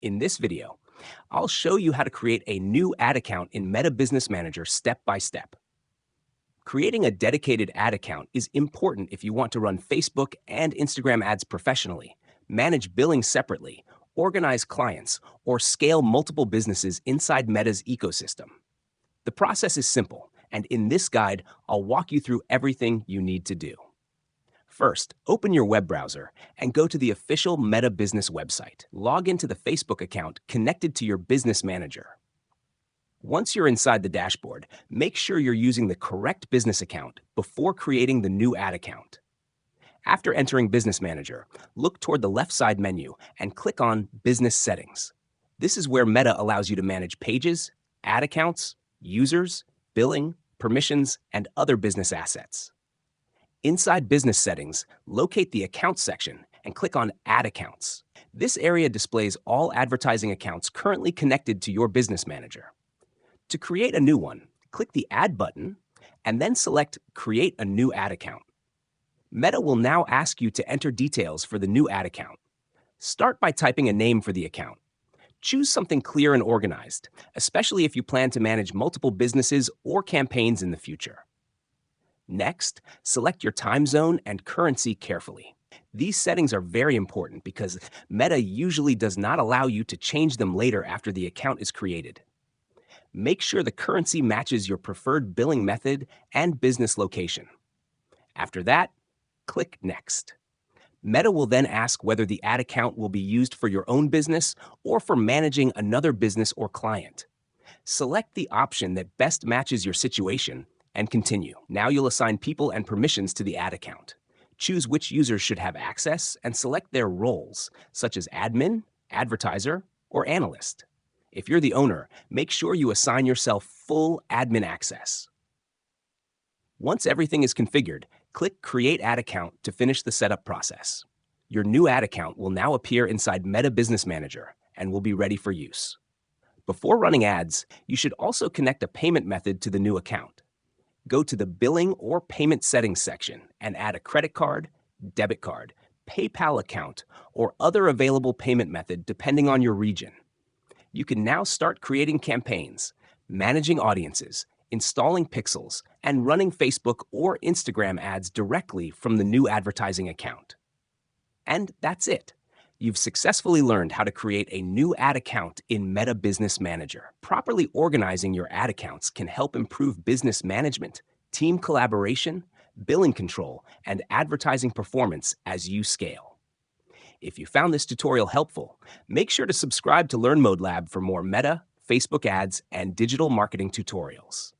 In this video, I'll show you how to create a new ad account in Meta Business Manager step by step. Creating a dedicated ad account is important if you want to run Facebook and Instagram ads professionally, manage billing separately, organize clients, or scale multiple businesses inside Meta's ecosystem. The process is simple, and in this guide, I'll walk you through everything you need to do. First, open your web browser and go to the official Meta Business website. Log into the Facebook account connected to your business manager. Once you're inside the dashboard, make sure you're using the correct business account before creating the new ad account. After entering Business Manager, look toward the left side menu and click on Business Settings. This is where Meta allows you to manage pages, ad accounts, users, billing, permissions, and other business assets. Inside Business Settings, locate the Accounts section and click on Add Accounts. This area displays all advertising accounts currently connected to your business manager. To create a new one, click the Add button and then select Create a new ad account. Meta will now ask you to enter details for the new ad account. Start by typing a name for the account. Choose something clear and organized, especially if you plan to manage multiple businesses or campaigns in the future. Next, select your time zone and currency carefully. These settings are very important because Meta usually does not allow you to change them later after the account is created. Make sure the currency matches your preferred billing method and business location. After that, click Next. Meta will then ask whether the ad account will be used for your own business or for managing another business or client. Select the option that best matches your situation and continue. Now you'll assign people and permissions to the ad account. Choose which users should have access and select their roles, such as admin, advertiser, or analyst. If you're the owner, make sure you assign yourself full admin access. Once everything is configured, click Create Ad Account to finish the setup process. Your new ad account will now appear inside Meta Business Manager and will be ready for use. Before running ads, you should also connect a payment method to the new account. Go to the Billing or Payment Settings section and add a credit card, debit card, PayPal account, or other available payment method depending on your region. You can now start creating campaigns, managing audiences, installing pixels, and running Facebook or Instagram ads directly from the new advertising account. And that's it. You've successfully learned how to create a new ad account in Meta Business Manager. Properly organizing your ad accounts can help improve business management, team collaboration, billing control, and advertising performance as you scale. If you found this tutorial helpful, make sure to subscribe to LearnModelab for more Meta, Facebook ads, and digital marketing tutorials.